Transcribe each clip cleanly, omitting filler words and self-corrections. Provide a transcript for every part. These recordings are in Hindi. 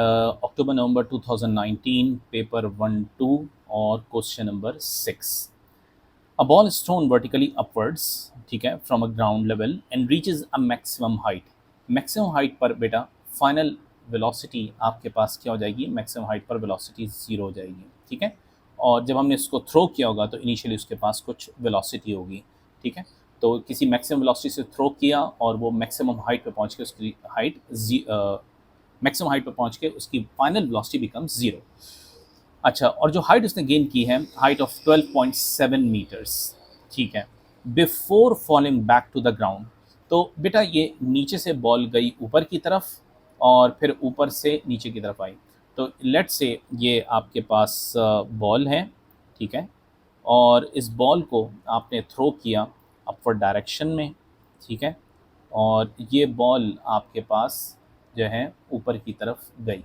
अक्टूबर नवंबर 2019 पेपर 1-2 और question number 6। A ball is thrown vertically upwards, ठीक है, from a ground level and reaches a maximum height. Maximum height पर बेटा फाइनल वेलोसिटी आपके पास क्या हो जाएगी? मैक्सिमम हाइट पर वेलोसिटी 0 हो जाएगी, ठीक है। और जब हमने इसको थ्रो किया होगा तो इनिशियली उसके पास कुछ वेलोसिटी होगी, ठीक है। तो किसी मैक्सिमम वेलोसिटी से थ्रो किया और वो मैक्सिमम हाइट पे पहुंच के उसकी हाइट मैक्सिमम हाइट पर पहुंच के उसकी फाइनल वेलोसिटी बिकम्स 0। अच्छा, और जो हाइट उसने गेन की है, हाइट ऑफ 12.7 मीटर्स, ठीक है, before falling back to the ground. तो बेटा ये नीचे से बॉल गई ऊपर की तरफ और फिर ऊपर से नीचे की तरफ आई। तो लेट्स से ये आपके पास बॉल है, ठीक है, और इस बॉल को आपने थ्रो किया अपवर्ड डायरेक्शन में, ठीक है, और ये बॉल आपके पास जो है ऊपर की तरफ गई,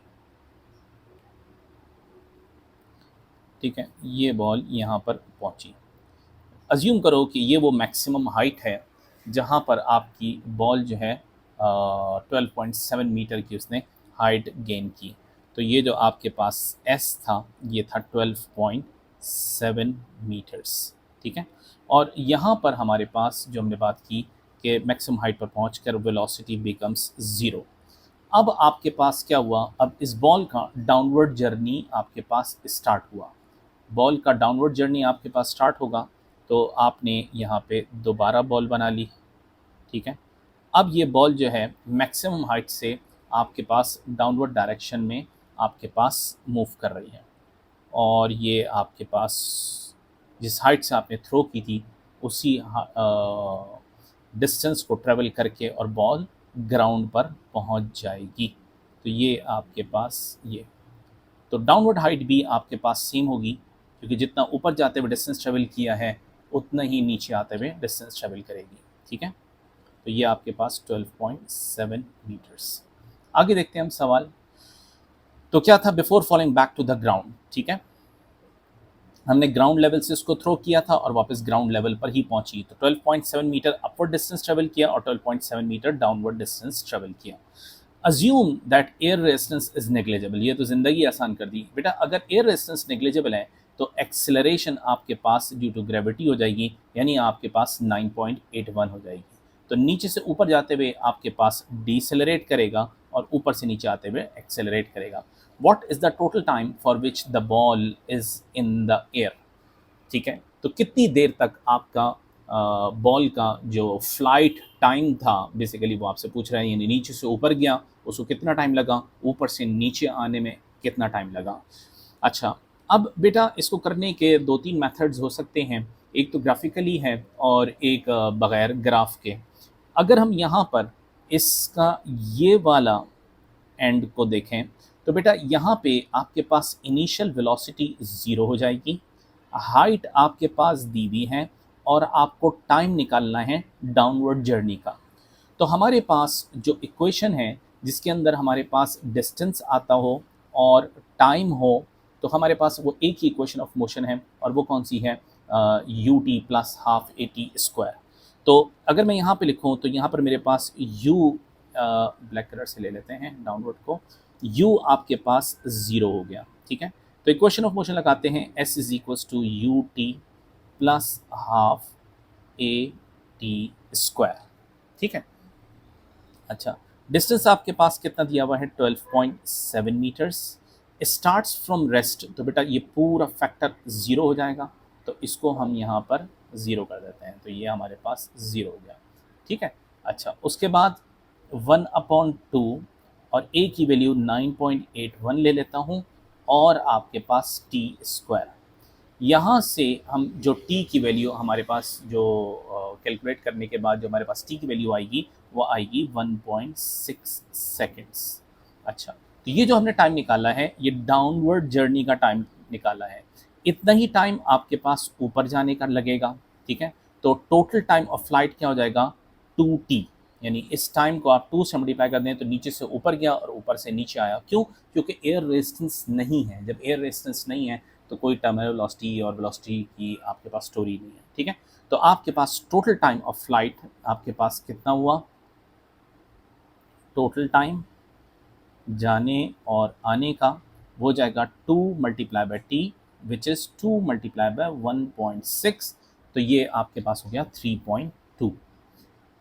ठीक है, ये बॉल यहाँ पर पहुँची। अज्यूम करो कि ये वो मैक्सिमम हाइट है जहाँ पर आपकी बॉल जो है 12.7 मीटर की उसने हाइट गेन की। तो ये जो आपके पास एस था ये था 12.7 मीटर्स, ठीक है। और यहाँ पर हमारे पास जो हमने बात की कि मैक्सिमम हाइट पर पहुँचकर वेलोसिटी बिकम्स 0। अब आपके पास क्या हुआ? अब इस बॉल का डाउनवर्ड जर्नी आपके पास स्टार्ट हुआ। बॉल का डाउनवर्ड जर्नी आपके पास स्टार्ट होगा तो आपने यहाँ पे दोबारा बॉल बना ली, ठीक है। अब ये बॉल जो है मैक्सिमम हाइट से आपके पास डाउनवर्ड डायरेक्शन में आपके पास मूव कर रही है और ये आपके पास जिस हाइट से आपने थ्रो की थी उसी डिस्टेंस को ट्रेवल करके और बॉल ग्राउंड पर पहुंच जाएगी। तो ये आपके पास ये तो डाउनवर्ड हाइट भी आपके पास सेम होगी क्योंकि जितना ऊपर जाते हुए डिस्टेंस ट्रेवल किया है उतना ही नीचे आते हुए डिस्टेंस ट्रेवल करेगी, ठीक है। तो ये आपके पास 12.7 मीटर्स। आगे देखते हैं हम सवाल। तो क्या था? Before falling back to the ground, ठीक है, हमने ग्राउंड लेवल से इसको थ्रो किया था और वापस ग्राउंड लेवल पर ही पहुंची। तो 12.7 मीटर अपवर्ड डिस्टेंस ट्रेवल किया और 12.7 मीटर डाउनवर्ड डिस्टेंस ट्रेवल किया। Assume that air resistance is negligible. ये तो जिंदगी आसान कर दी बेटा। अगर एयर रेजिस्टेंस नेग्लिजिबल है तो एक्सेलरेशन आपके पास ड्यू टू ग्रेविटी हो जाएगी, यानी आपके पास 9.81 हो जाएगी। तो नीचे से ऊपर जाते हुए आपके पास डिसेलरेट करेगा और ऊपर से नीचे आते हुए एक्सेलरेट करेगा। What is the total time for which the ball is in the air, ठीक है। तो कितनी देर तक आपका बॉल का जो फ्लाइट टाइम था बेसिकली वो आपसे पूछ रहा है, यानी नीचे से ऊपर गया उसको कितना टाइम लगा, ऊपर से नीचे आने में कितना टाइम लगा। अच्छा, अब बेटा इसको करने के 2-3 मेथड्स हो सकते हैं। एक तो ग्राफिकली है और एक बगैर ग्राफ के। अगर हम यहाँ पर इसका ये वाला एंड को देखें तो बेटा यहाँ पे आपके पास इनिशियल वेलोसिटी 0 हो जाएगी, हाइट आपके पास दी हुई है और आपको टाइम निकालना है डाउनवर्ड जर्नी का। तो हमारे पास जो इक्वेशन है जिसके अंदर हमारे पास डिस्टेंस आता हो और टाइम हो, तो हमारे पास वो एक ही इक्वेशन ऑफ मोशन है और वो कौन सी है? You t plus half a t square. तो अगर मैं यहाँ पे लिखूँ तो यहाँ पर मेरे पास यू, ब्लैक कलर से ले लेते हैं डाउनवर्ड को, यू आपके पास 0 हो गया, ठीक है। तो इक्वेशन ऑफ मोशन लगाते हैं, s is equals to u t plus half a t square, ठीक है। अच्छा, डिस्टेंस आपके पास कितना दिया हुआ है? 12.7 मीटर्स। स्टार्ट्स फ्रॉम रेस्ट, तो बेटा ये पूरा फैक्टर 0 हो जाएगा, तो इसको हम यहाँ पर 0 कर देते हैं, तो ये हमारे पास 0 हो गया, ठीक है। अच्छा, उसके बाद 1/2 और ए की वैल्यू 9.81 ले लेता हूँ और आपके पास टी स्क्वायर। यहाँ से हम जो t की वैल्यू हमारे पास जो कैलकुलेट करने के बाद जो हमारे पास t की वैल्यू आएगी वो आएगी 1.6 सेकेंड्स। अच्छा, तो ये जो हमने टाइम निकाला है ये डाउनवर्ड जर्नी का टाइम निकाला है। इतना ही टाइम आपके पास ऊपर जाने का लगेगा, ठीक है। तो टोटल टाइम ऑफ फ्लाइट क्या हो जाएगा? 2t, यानी इस टाइम को आप 2 से मल्टीप्लाई कर दें तो नीचे से ऊपर गया और ऊपर से नीचे आया। क्यों? क्योंकि एयर रेजिस्टेंस नहीं है। जब एयर रेजिस्टेंस नहीं है तो कोई टर्मिनल वेलोसिटी और वेलोसिटी की आपके पास स्टोरी नहीं है, ठीक है। तो आपके पास टोटल टाइम ऑफ फ्लाइट आपके पास कितना हुआ? टोटल टाइम जाने और आने का वो जाएगा 2 multiply by T which is 2 multiply by 1.6, तो ये आपके पास हो गया 3.2।